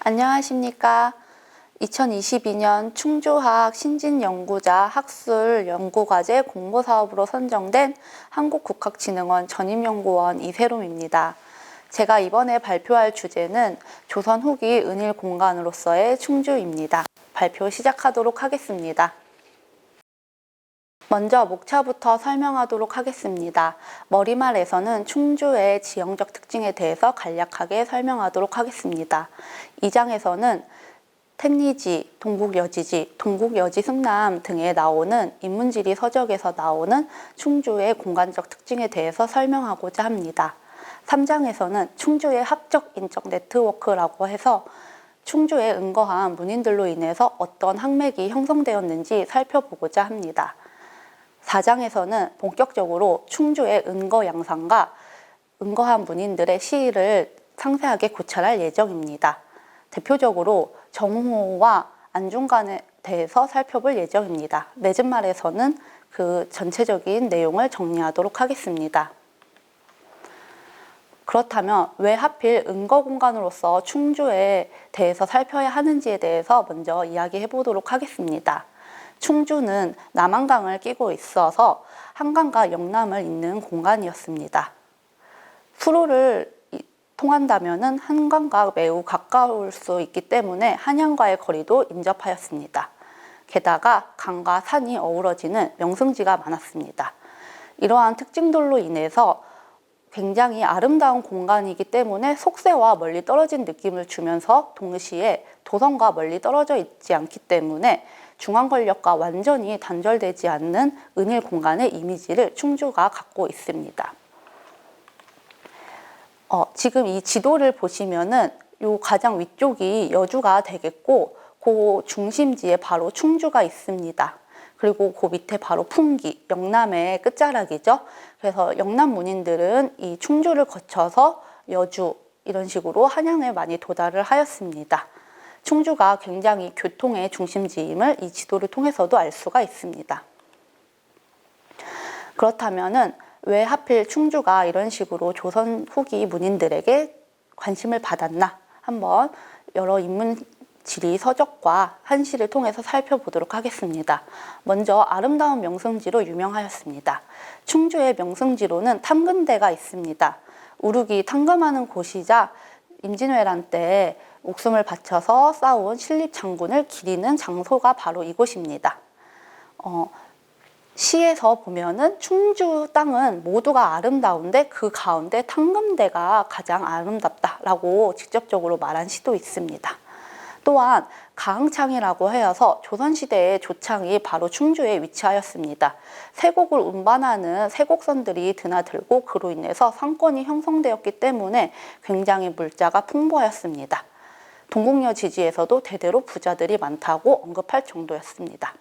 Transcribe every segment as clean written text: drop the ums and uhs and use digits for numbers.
안녕하십니까. 2022년 충주학 신진연구자 학술 연구과제 공모사업으로 선정된 한국국학진흥원 전임연구원 이세롬입니다. 제가 이번에 발표할 주제는 조선 후기 은일 공간으로서의 충주입니다. 발표 시작하도록 하겠습니다. 먼저 목차부터 설명하도록 하겠습니다. 머리말에서는 충주의 지형적 특징에 대해서 간략하게 설명하도록 하겠습니다. 2장에서는 택리지, 동국여지지, 동국여지승남 등에 나오는 인문지리 서적에서 나오는 충주의 공간적 특징에 대해서 설명하고자 합니다. 3장에서는 충주의 학적 인적 네트워크라고 해서 충주에 은거한 문인들로 인해서 어떤 항맥이 형성되었는지 살펴보고자 합니다. 4장에서는 본격적으로 충주의 은거 양상과 은거한 문인들의 시일을 상세하게 고찰할 예정입니다. 대표적으로 정호와 안중간에 대해서 살펴볼 예정입니다. 맺은 말에서는 그 전체적인 내용을 정리하도록 하겠습니다. 그렇다면 왜 하필 은거 공간으로서 충주에 대해서 살펴야 하는지에 대해서 먼저 이야기해 보도록 하겠습니다. 충주는 남한강을 끼고 있어서 한강과 영남을 잇는 공간이었습니다. 수로를 통한다면 한강과 매우 가까울 수 있기 때문에 한양과의 거리도 인접하였습니다. 게다가 강과 산이 어우러지는 명승지가 많았습니다. 이러한 특징들로 인해서 굉장히 아름다운 공간이기 때문에 속세와 멀리 떨어진 느낌을 주면서 동시에 도성과 멀리 떨어져 있지 않기 때문에 중앙 권력과 완전히 단절되지 않는 은일 공간의 이미지를 충주가 갖고 있습니다. 지금 이 지도를 보시면은 요 가장 위쪽이 여주가 되겠고 그 중심지에 바로 충주가 있습니다. 그리고 그 밑에 바로 풍기, 영남의 끝자락이죠. 그래서 영남 문인들은 이 충주를 거쳐서 여주 이런 식으로 한양에 많이 도달을 하였습니다. 충주가 굉장히 교통의 중심지임을 이 지도를 통해서도 알 수가 있습니다. 그렇다면은 왜 하필 충주가 이런 식으로 조선 후기 문인들에게 관심을 받았나? 한번 여러 인문지리 서적과 한시를 통해서 살펴보도록 하겠습니다. 먼저 아름다운 명승지로 유명하였습니다. 충주의 명승지로는 탐근대가 있습니다. 우룩이 탐금하는 곳이자 임진왜란 때 목숨을 바쳐서 싸운 신립 장군을 기리는 장소가 바로 이곳입니다. 시에서 보면은 충주 땅은 모두가 아름다운데 그 가운데 탐금대가 가장 아름답다라고 직접적으로 말한 시도 있습니다. 또한 가흥창이라고 하여서 조선시대의 조창이 바로 충주에 위치하였습니다. 세곡을 운반하는 세곡선들이 드나들고 그로 인해서 상권이 형성되었기 때문에 굉장히 물자가 풍부하였습니다. 동국여 지지에서도 대대로 부자들이 많다고 언급할 정도였습니다.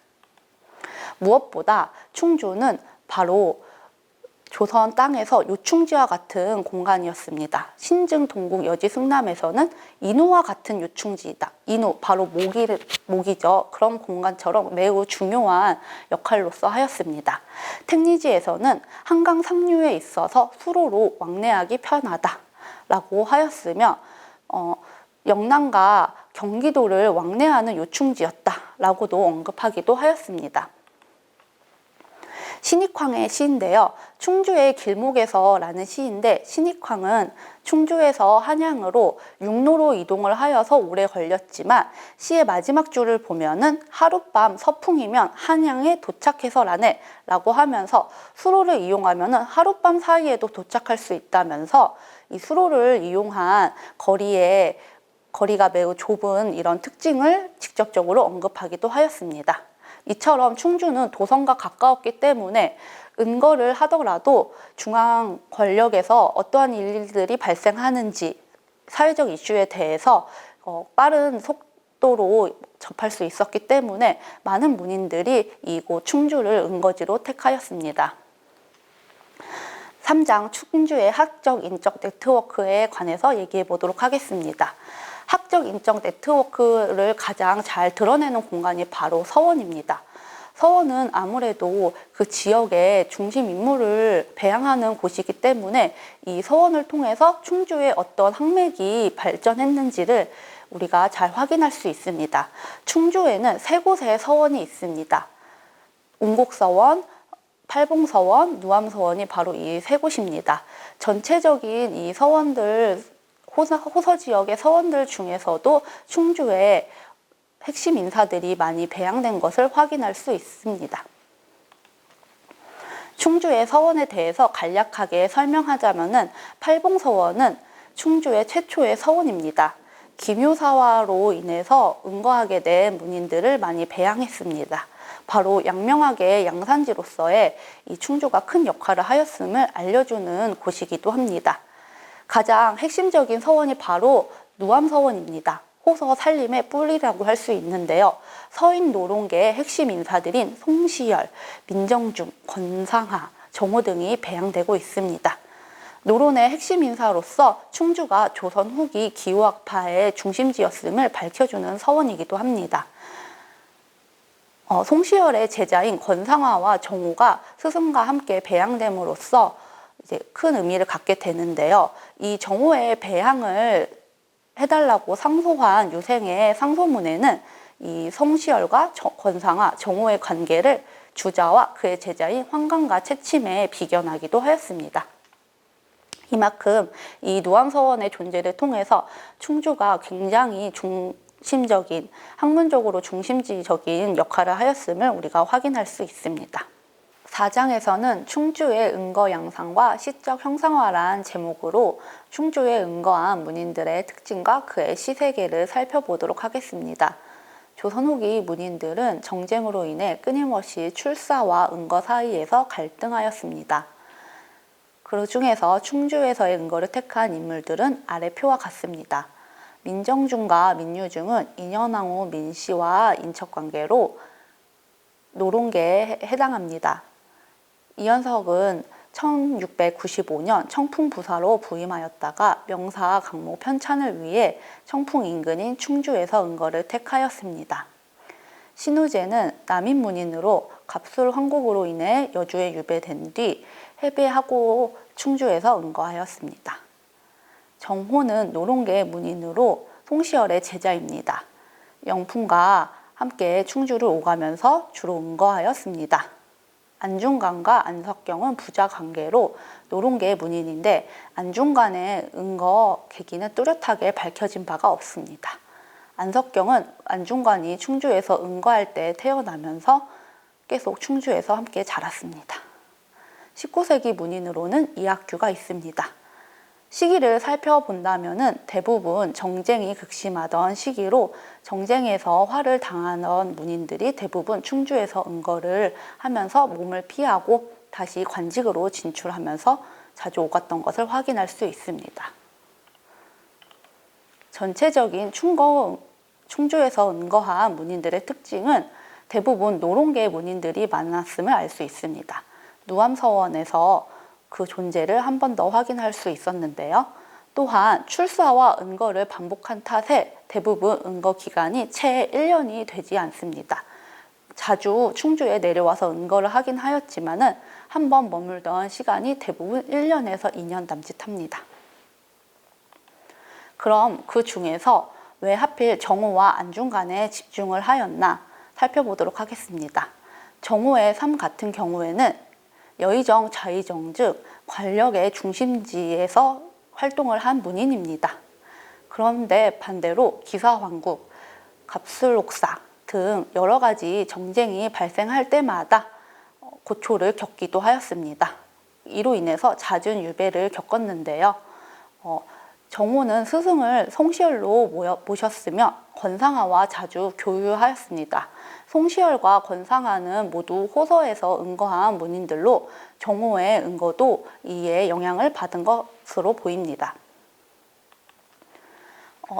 무엇보다 충주는 바로 조선 땅에서 요충지와 같은 공간이었습니다. 신증 동국 여지 승남에서는 인후와 같은 요충지이다. 인후, 바로 목이죠. 그런 공간처럼 매우 중요한 역할로서 하였습니다. 택리지에서는 한강 상류에 있어서 수로로 왕래하기 편하다라고 하였으며 영남과 경기도를 왕래하는 요충지였다라고도 언급하기도 하였습니다. 신익황의 시인데요. 충주의 길목에서라는 시인데 신익황은 충주에서 한양으로 육로로 이동을 하여서 오래 걸렸지만 시의 마지막 줄을 보면은 하룻밤 서풍이면 한양에 도착해서라네 라고 하면서 수로를 이용하면은 하룻밤 사이에도 도착할 수 있다면서 이 수로를 이용한 거리가 매우 좁은 이런 특징을 직접적으로 언급하기도 하였습니다. 이처럼 충주는 도성과 가까웠기 때문에 은거를 하더라도 중앙 권력에서 어떠한 일들이 발생하는지 사회적 이슈에 대해서 빠른 속도로 접할 수 있었기 때문에 많은 문인들이 이곳 충주를 은거지로 택하였습니다. 3장 충주의 학적 인적 네트워크에 관해서 얘기해 보도록 하겠습니다. 학적 인적 네트워크를 가장 잘 드러내는 공간이 바로 서원입니다. 서원은 아무래도 그 지역의 중심 인물을 배양하는 곳이기 때문에 이 서원을 통해서 충주의 어떤 항맥이 발전했는지를 우리가 잘 확인할 수 있습니다. 충주에는 세 곳의 서원이 있습니다. 운곡서원, 팔봉서원, 누암서원이 바로 이 세 곳입니다. 전체적인 이 서원들, 호서 지역의 서원들 중에서도 충주에 핵심 인사들이 많이 배양된 것을 확인할 수 있습니다. 충주의 서원에 대해서 간략하게 설명하자면은 팔봉서원은 충주의 최초의 서원입니다. 기묘사화로 인해서 응거하게 된 문인들을 많이 배양했습니다. 바로 양명학의 양산지로서의 이 충주가 큰 역할을 하였음을 알려주는 곳이기도 합니다. 가장 핵심적인 서원이 바로 누암서원입니다. 호서 살림의 뿌리라고 할 수 있는데요. 서인 노론계의 핵심 인사들인 송시열, 민정중, 권상하, 정호 등이 배양되고 있습니다. 노론의 핵심 인사로서 충주가 조선 후기 기호학파의 중심지였음을 밝혀주는 서원이기도 합니다. 송시열의 제자인 권상하와 정호가 스승과 함께 배양됨으로써 이제 큰 의미를 갖게 되는데요. 이 정호의 배양을 해달라고 상소한 유생의 상소문에는 이 송시열과 권상하, 정호의 관계를 주자와 그의 제자인 황강과 채침에 비견하기도 하였습니다. 이만큼 이 누암서원의 존재를 통해서 충주가 굉장히 중심적인, 학문적으로 중심지적인 역할을 하였음을 우리가 확인할 수 있습니다. 4장에서는 충주의 은거 양상과 시적 형상화란 제목으로 충주에 은거한 문인들의 특징과 그의 시세계를 살펴보도록 하겠습니다. 조선 후기 문인들은 정쟁으로 인해 끊임없이 출사와 은거 사이에서 갈등하였습니다. 그 중에서 충주에서의 은거를 택한 인물들은 아래 표와 같습니다. 민정중과 민유중은 인현왕후 민씨와 인척관계로 노론계에 해당합니다. 이현석은 1695년 청풍부사로 부임하였다가 명사 강모 편찬을 위해 청풍 인근인 충주에서 은거를 택하였습니다. 신우재는 남인문인으로 갑술 황국으로 인해 여주에 유배된 뒤 해배하고 충주에서 은거하였습니다. 정호는 노론계 문인으로 송시열의 제자입니다. 영풍과 함께 충주를 오가면서 주로 은거하였습니다. 안중간과 안석경은 부자 관계로 노론계의 문인인데 안중간의 은거 계기는 뚜렷하게 밝혀진 바가 없습니다. 안석경은 안중간이 충주에서 은거할 때 태어나면서 계속 충주에서 함께 자랐습니다. 19세기 문인으로는 이학규가 있습니다. 시기를 살펴본다면 대부분 정쟁이 극심하던 시기로 정쟁에서 화를 당하던 문인들이 대부분 충주에서 은거를 하면서 몸을 피하고 다시 관직으로 진출하면서 자주 오갔던 것을 확인할 수 있습니다. 전체적인 충주에서 은거한 문인들의 특징은 대부분 노론계 문인들이 많았음을 알 수 있습니다. 누암서원에서 그 존재를 한 번 더 확인할 수 있었는데요. 또한 출사와 은거를 반복한 탓에 대부분 은거 기간이 채 1년이 되지 않습니다. 자주 충주에 내려와서 은거를 하긴 하였지만은 한 번 머물던 시간이 대부분 1년에서 2년 남짓합니다. 그럼 그 중에서 왜 하필 정호와 안중간에 집중을 하였나 살펴보도록 하겠습니다. 정호의 삶 같은 경우에는 여의정, 좌의정 즉 권력의 중심지에서 활동을 한 문인입니다. 그런데 반대로 기사황국, 갑술옥사 등 여러 가지 정쟁이 발생할 때마다 고초를 겪기도 하였습니다. 이로 인해서 잦은 유배를 겪었는데요. 정호는 스승을 송시열로 모셨으며 권상하와 자주 교류하였습니다. 송시열과 권상하는 모두 호서에서 은거한 문인들로 정호의 은거도 이에 영향을 받은 것으로 보입니다.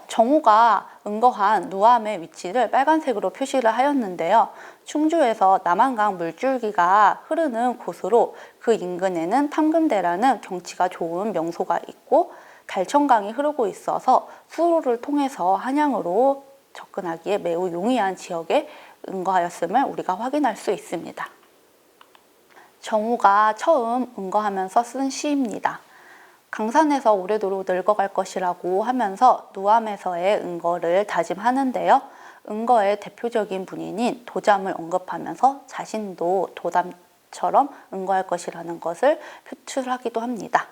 정호가 은거한 누암의 위치를 빨간색으로 표시를 하였는데요. 충주에서 남한강 물줄기가 흐르는 곳으로 그 인근에는 탐금대라는 경치가 좋은 명소가 있고 달천강이 흐르고 있어서 수로를 통해서 한양으로 접근하기에 매우 용이한 지역에 은거하였음을 우리가 확인할 수 있습니다. 정호가 처음 은거하면서 쓴 시입니다. 강산에서 오래도록 늙어갈 것이라고 하면서 누암에서의 은거를 다짐하는데요. 은거의 대표적인 분인인 도잠을 언급하면서 자신도 도담처럼 은거할 것이라는 것을 표출하기도 합니다.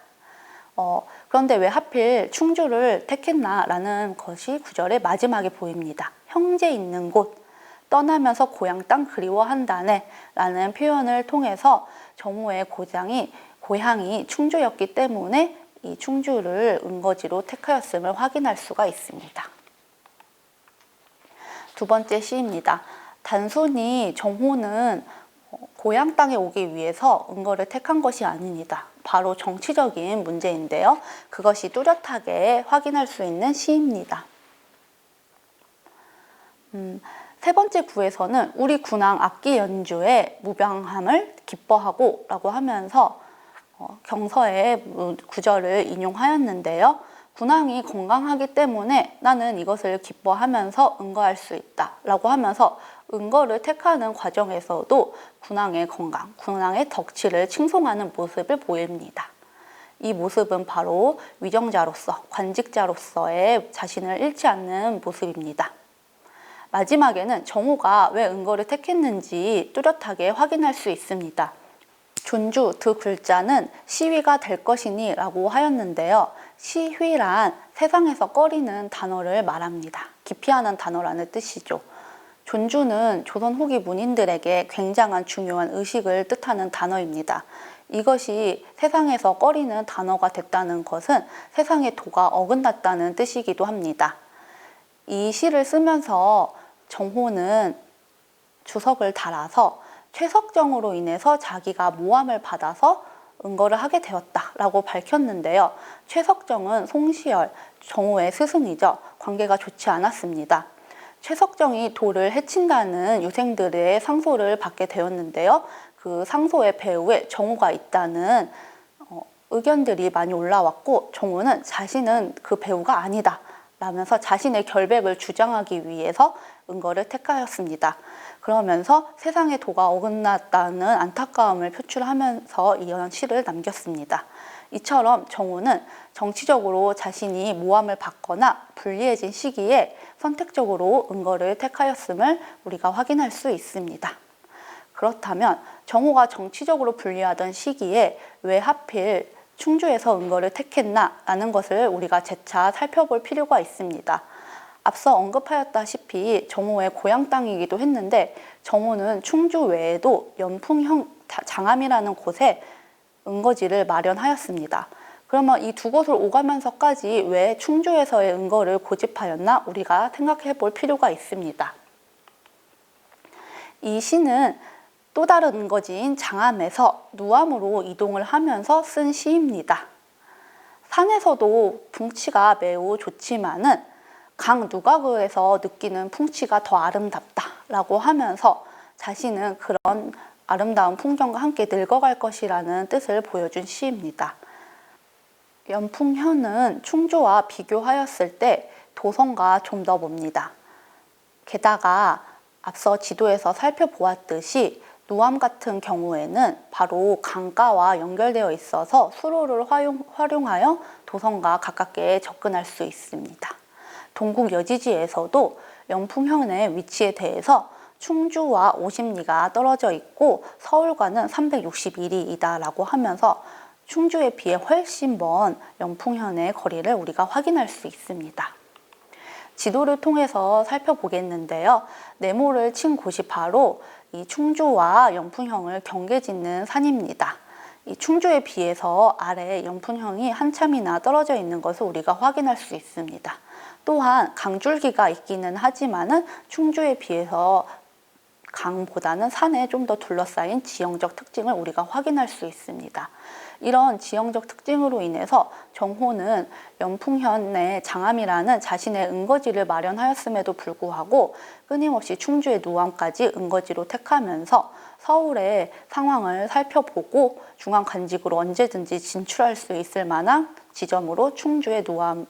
그런데 왜 하필 충주를 택했나라는 것이 구절의 마지막에 보입니다. 형제 있는 곳, 떠나면서 고향 땅 그리워한다네 라는 표현을 통해서 정호의 고향이 충주였기 때문에 이 충주를 은거지로 택하였음을 확인할 수가 있습니다. 두 번째 시입니다. 단순히 정호는 고향 땅에 오기 위해서 은거를 택한 것이 아닙니다. 바로 정치적인 문제인데요. 그것이 뚜렷하게 확인할 수 있는 시입니다. 세 번째 구에서는 우리 군왕 악기 연주의 무병함을 기뻐하고 라고 하면서 경서의 구절을 인용하였는데요. 군왕이 건강하기 때문에 나는 이것을 기뻐하면서 은거할 수 있다 라고 하면서 은거를 택하는 과정에서도 군왕의 건강, 군왕의 덕치를 칭송하는 모습을 보입니다. 이 모습은 바로 위정자로서, 관직자로서의 자신을 잃지 않는 모습입니다. 마지막에는 정호가 왜 은거를 택했는지 뚜렷하게 확인할 수 있습니다. 존주 두 글자는 시위가 될 것이니 라고 하였는데요. 시휘란 세상에서 꺼리는 단어를 말합니다. 기피하는 단어라는 뜻이죠. 존주는 조선 후기 문인들에게 굉장한 중요한 의식을 뜻하는 단어입니다. 이것이 세상에서 꺼리는 단어가 됐다는 것은 세상의 도가 어긋났다는 뜻이기도 합니다. 이 시를 쓰면서 정호는 주석을 달아서 최석정으로 인해서 자기가 모함을 받아서 은거를 하게 되었다라고 밝혔는데요. 최석정은 송시열, 정호의 스승이죠. 관계가 좋지 않았습니다. 최석정이 도를 해친다는 유생들의 상소를 받게 되었는데요. 그 상소의 배후에 정호가 있다는 의견들이 많이 올라왔고 정호는 자신은 그 배우가 아니다 라면서 자신의 결백을 주장하기 위해서 은거를 택하였습니다. 그러면서 세상의 도가 어긋났다는 안타까움을 표출하면서 이런 시를 남겼습니다. 이처럼 정호는 정치적으로 자신이 모함을 받거나 불리해진 시기에 선택적으로 은거를 택하였음을 우리가 확인할 수 있습니다. 그렇다면 정호가 정치적으로 불리하던 시기에 왜 하필 충주에서 은거를 택했나라는 것을 우리가 재차 살펴볼 필요가 있습니다. 앞서 언급하였다시피 정호의 고향 땅이기도 했는데 정호는 충주 외에도 연풍형 장암이라는 곳에 은거지를 마련하였습니다. 그러면 이 두 곳을 오가면서까지 왜 충주에서의 은거를 고집하였나 우리가 생각해 볼 필요가 있습니다. 이 시는 또 다른 은거지인 장암에서 누암으로 이동을 하면서 쓴 시입니다. 산에서도 풍치가 매우 좋지만은 강 누각에서 느끼는 풍치가 더 아름답다라고 하면서 자신은 그런 아름다운 풍경과 함께 늙어갈 것이라는 뜻을 보여준 시입니다. 연풍현은 충주와 비교하였을 때 도성과 좀 더 멉니다. 게다가 앞서 지도에서 살펴보았듯이 누암 같은 경우에는 바로 강가와 연결되어 있어서 수로를 활용하여 도성과 가깝게 접근할 수 있습니다. 동국 여지지에서도 연풍현의 위치에 대해서 충주와 50리가 떨어져 있고 서울과는 361리이다 라고 하면서 충주에 비해 훨씬 먼 연풍현의 거리를 우리가 확인할 수 있습니다. 지도를 통해서 살펴보겠는데요. 네모를 친 곳이 바로 이 충주와 연풍형을 경계짓는 산입니다. 이 충주에 비해서 아래 연풍형이 한참이나 떨어져 있는 것을 우리가 확인할 수 있습니다. 또한 강줄기가 있기는 하지만은 충주에 비해서 강보다는 산에 좀 더 둘러싸인 지형적 특징을 우리가 확인할 수 있습니다. 이런 지형적 특징으로 인해서 정호는 연풍현의 장암이라는 자신의 은거지를 마련하였음에도 불구하고 끊임없이 충주의 누암까지 은거지로 택하면서 서울의 상황을 살펴보고 중앙관직으로 언제든지 진출할 수 있을 만한 지점으로 충주의 누암을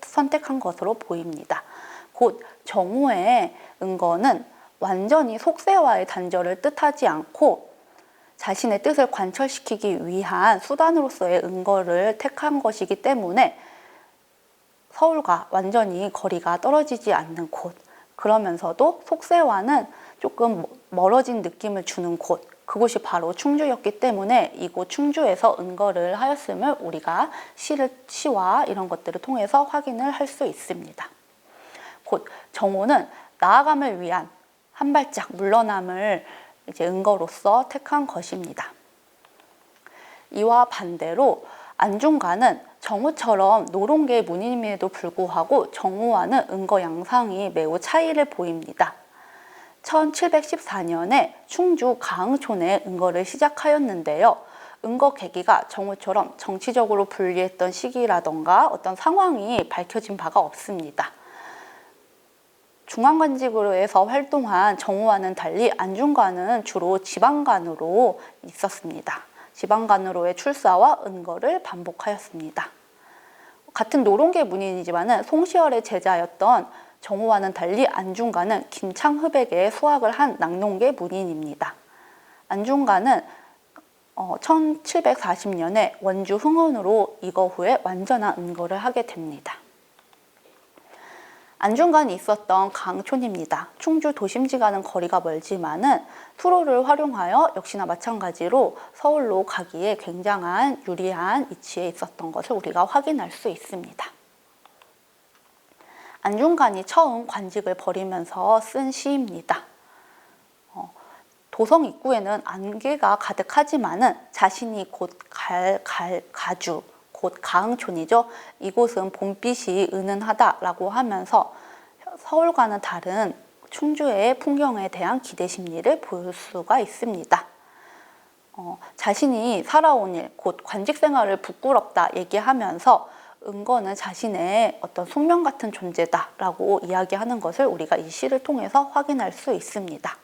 선택한 것으로 보입니다. 곧 정호의 은거는 완전히 속세와의 단절을 뜻하지 않고 자신의 뜻을 관철시키기 위한 수단으로서의 은거를 택한 것이기 때문에 서울과 완전히 거리가 떨어지지 않는 곳, 그러면서도 속세와는 조금 멀어진 느낌을 주는 곳, 그곳이 바로 충주였기 때문에 이곳 충주에서 은거를 하였음을 우리가 시와 이런 것들을 통해서 확인을 할 수 있습니다. 곧 정호는 나아감을 위한 한 발짝 물러남을 이제 은거로서 택한 것입니다. 이와 반대로 안중간은 정호처럼 노론계의 문인임에도 불구하고 정호와는 은거 양상이 매우 차이를 보입니다. 1714년에 충주 가흥촌에 은거를 시작하였는데요. 은거 계기가 정호처럼 정치적으로 불리했던 시기라던가 어떤 상황이 밝혀진 바가 없습니다. 중앙관직으로에서 활동한 정호와는 달리 안중간은 주로 지방간으로 있었습니다. 지방간으로의 출사와 은거를 반복하였습니다. 같은 노론계 문인이지만 송시열의 제자였던 정호와는 달리 안중간은 김창흡에게 수학을 한 낙농계 문인입니다. 안중간은 1740년에 원주 흥원으로 이거 후에 완전한 은거를 하게 됩니다. 안중간이 있었던 강촌입니다. 충주 도심지가는 거리가 멀지만은 수로를 활용하여 역시나 마찬가지로 서울로 가기에 굉장한 유리한 위치에 있었던 것을 우리가 확인할 수 있습니다. 안중간이 처음 관직을 벌이면서 쓴 시입니다. 도성 입구에는 안개가 가득하지만은 자신이 곧 가주, 곧 가흥촌이죠. 이곳은 봄빛이 은은하다라고 하면서 서울과는 다른 충주의 풍경에 대한 기대 심리를 보일 수가 있습니다. 자신이 살아온 일, 곧 관직 생활을 부끄럽다 얘기하면서 은거는 자신의 어떤 숙명 같은 존재다라고 이야기하는 것을 우리가 이 시를 통해서 확인할 수 있습니다.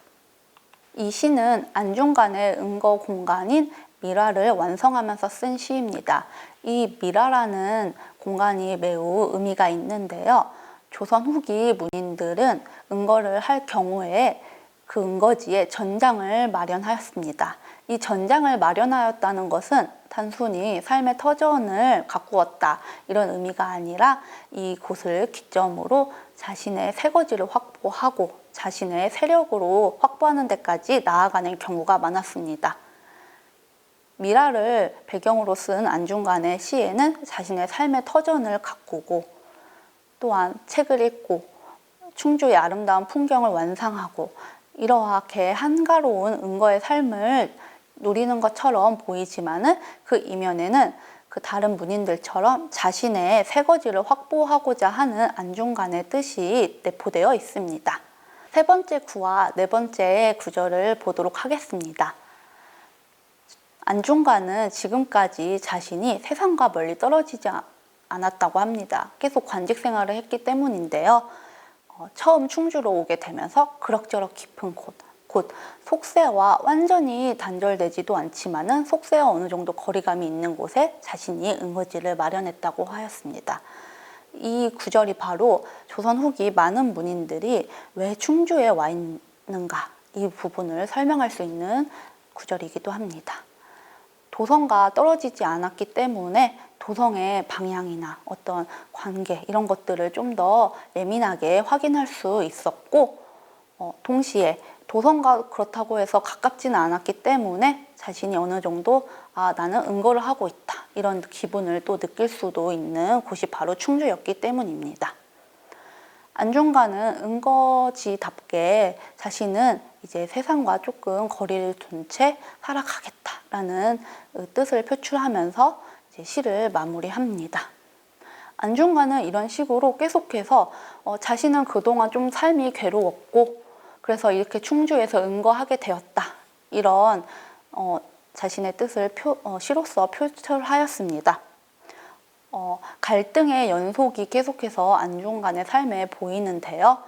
이 시는 안중간의 은거 공간인 미라를 완성하면서 쓴 시입니다. 이 미라라는 공간이 매우 의미가 있는데요. 조선 후기 문인들은 은거를 할 경우에 그 은거지에 전장을 마련하였습니다. 이 전장을 마련하였다는 것은 단순히 삶의 터전을 가꾸었다 이런 의미가 아니라 이곳을 기점으로 자신의 새거지를 확보하고 자신의 세력으로 확보하는 데까지 나아가는 경우가 많았습니다. 미라를 배경으로 쓴 안중간의 시에는 자신의 삶의 터전을 가꾸고 또한 책을 읽고 충주의 아름다운 풍경을 완상하고 이렇게 한가로운 은거의 삶을 누리는 것처럼 보이지만은 그 이면에는 그 다른 문인들처럼 자신의 새거지를 확보하고자 하는 안중간의 뜻이 내포되어 있습니다. 세 번째 구와 네 번째 구절을 보도록 하겠습니다. 안중간은 지금까지 자신이 세상과 멀리 떨어지지 않았다고 합니다. 계속 관직 생활을 했기 때문인데요. 처음 충주로 오게 되면서 그럭저럭 깊은 곧 속세와 완전히 단절되지도 않지만은 속세와 어느 정도 거리감이 있는 곳에 자신이 은거지를 마련했다고 하였습니다. 이 구절이 바로 조선 후기 많은 문인들이 왜 충주에 와 있는가 이 부분을 설명할 수 있는 구절이기도 합니다. 도성과 떨어지지 않았기 때문에 도성의 방향이나 어떤 관계 이런 것들을 좀 더 예민하게 확인할 수 있었고 동시에 도성과 그렇다고 해서 가깝지는 않았기 때문에 자신이 어느 정도 나는 은거를 하고 있다 이런 기분을 또 느낄 수도 있는 곳이 바로 충주였기 때문입니다. 안중간은 은거지답게 자신은 이제 세상과 조금 거리를 둔 채 살아가겠다라는 뜻을 표출하면서 이제 시를 마무리합니다. 안중간은 이런 식으로 계속해서 자신은 그동안 좀 삶이 괴로웠고 그래서 이렇게 충주에서 은거하게 되었다. 이런 자신의 뜻을 시로서 표출하였습니다. 갈등의 연속이 계속해서 안중간의 삶에 보이는데요.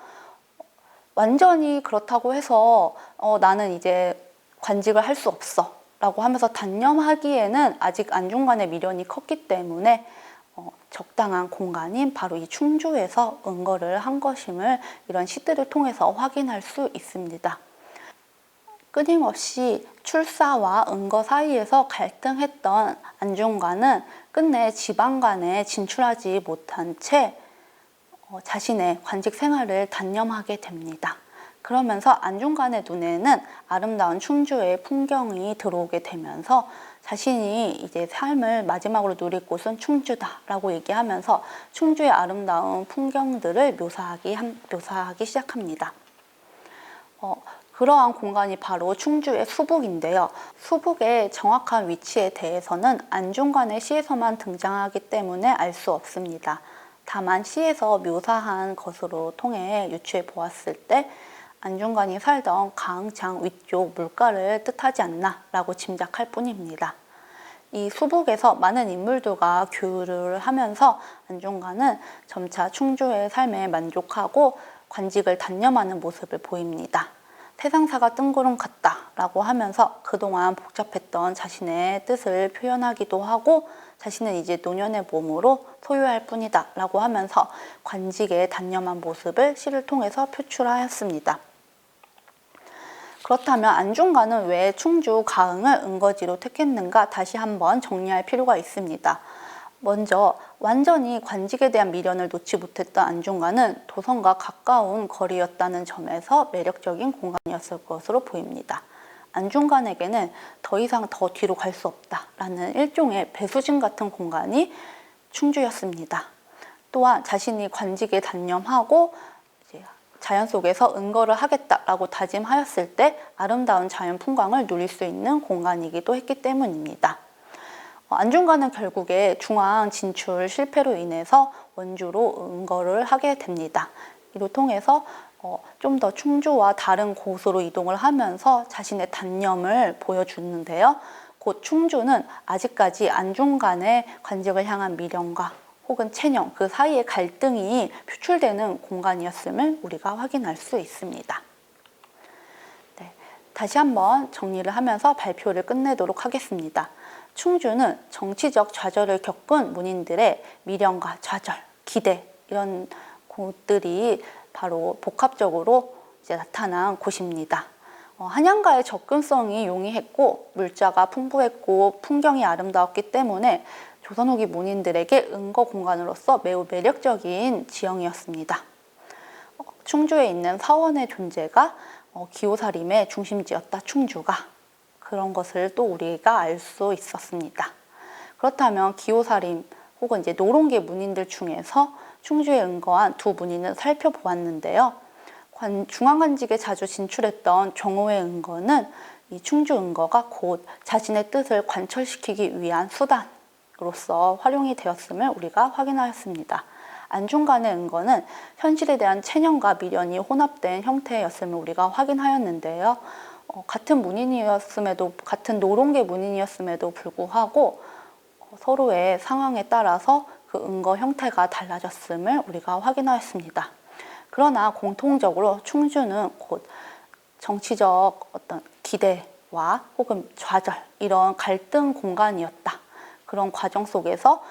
완전히 그렇다고 해서 나는 이제 관직을 할 수 없어 라고 하면서 단념하기에는 아직 안중간의 미련이 컸기 때문에 적당한 공간인 바로 이 충주에서 은거를 한 것임을 이런 시들을 통해서 확인할 수 있습니다. 끊임없이 출사와 은거 사이에서 갈등했던 안중관은 끝내 지방간에 진출하지 못한 채 자신의 관직 생활을 단념하게 됩니다. 그러면서 안중관의 눈에는 아름다운 충주의 풍경이 들어오게 되면서 자신이 이제 삶을 마지막으로 누릴 곳은 충주다라고 얘기하면서 충주의 아름다운 풍경들을 묘사하기 시작합니다. 그러한 공간이 바로 충주의 수북인데요. 수북의 정확한 위치에 대해서는 안중관의 시에서만 등장하기 때문에 알 수 없습니다. 다만 시에서 묘사한 것으로 통해 유추해 보았을 때 안중관이 살던 가흥창 위쪽 물가를 뜻하지 않나 라고 짐작할 뿐입니다. 이 수북에서 많은 인물들과 교류를 하면서 안중관은 점차 충주의 삶에 만족하고 관직을 단념하는 모습을 보입니다. 태상사가 뜬구름 같다 라고 하면서 그동안 복잡했던 자신의 뜻을 표현하기도 하고 자신은 이제 노년의 몸으로 소유할 뿐이다 라고 하면서 관직에 단념한 모습을 시를 통해서 표출하였습니다. 그렇다면 안중관은 왜 충주 가흥을 은거지로 택했는가 다시 한번 정리할 필요가 있습니다. 먼저 완전히 관직에 대한 미련을 놓지 못했던 안중관은 도성과 가까운 거리였다는 점에서 매력적인 공간이었을 것으로 보입니다. 안중관에게는 더 이상 더 뒤로 갈 수 없다라는 일종의 배수진 같은 공간이 충주였습니다. 또한 자신이 관직에 단념하고 자연 속에서 은거를 하겠다라고 다짐하였을 때 아름다운 자연 풍광을 누릴 수 있는 공간이기도 했기 때문입니다. 안중관은 결국에 중앙 진출 실패로 인해서 원주로 은거를 하게 됩니다. 이로 통해서 좀 더 충주와 다른 곳으로 이동을 하면서 자신의 단념을 보여주는데요. 곧 충주는 아직까지 안중관의 관직을 향한 미련과 혹은 체념, 그 사이의 갈등이 표출되는 공간이었음을 우리가 확인할 수 있습니다. 네, 다시 한번 정리를 하면서 발표를 끝내도록 하겠습니다. 충주는 정치적 좌절을 겪은 문인들의 미련과 좌절, 기대 이런 곳들이 바로 복합적으로 이제 나타난 곳입니다. 한양가의 접근성이 용이했고 물자가 풍부했고 풍경이 아름다웠기 때문에 조선 후기 문인들에게 은거 공간으로서 매우 매력적인 지형이었습니다. 충주에 있는 사원의 존재가 기호사림의 중심지였다, 충주가. 그런 것을 또 우리가 알 수 있었습니다. 그렇다면 기호사림 혹은 이제 노론계 문인들 중에서 충주에 은거한 두 문인을 살펴보았는데요. 중앙관직에 자주 진출했던 정호의 은거는 이 충주 은거가 곧 자신의 뜻을 관철시키기 위한 수단으로서 활용이 되었음을 우리가 확인하였습니다. 안중관의 은거는 현실에 대한 체념과 미련이 혼합된 형태였음을 우리가 확인하였는데요. 같은 문인이었음에도 같은 노론계 문인이었음에도 불구하고 서로의 상황에 따라서 그 은거 형태가 달라졌음을 우리가 확인하였습니다. 그러나 공통적으로 충주는 곧 정치적 어떤 기대와 혹은 좌절 이런 갈등 공간이었다. 그런 과정 속에서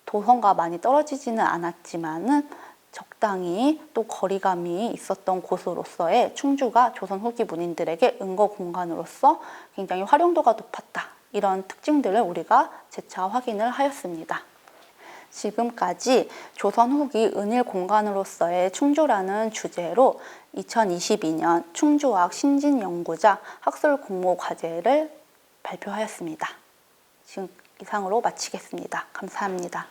도성과 많이 떨어지지는 않았지만은 적당히 또 거리감이 있었던 곳으로서의 충주가 조선 후기 문인들에게 은거 공간으로서 굉장히 활용도가 높았다. 이런 특징들을 우리가 재차 확인을 하였습니다. 지금까지 조선 후기 은일 공간으로서의 충주라는 주제로 2022년 충주학 신진연구자 학술 공모 과제를 발표하였습니다. 지금 이상으로 마치겠습니다. 감사합니다.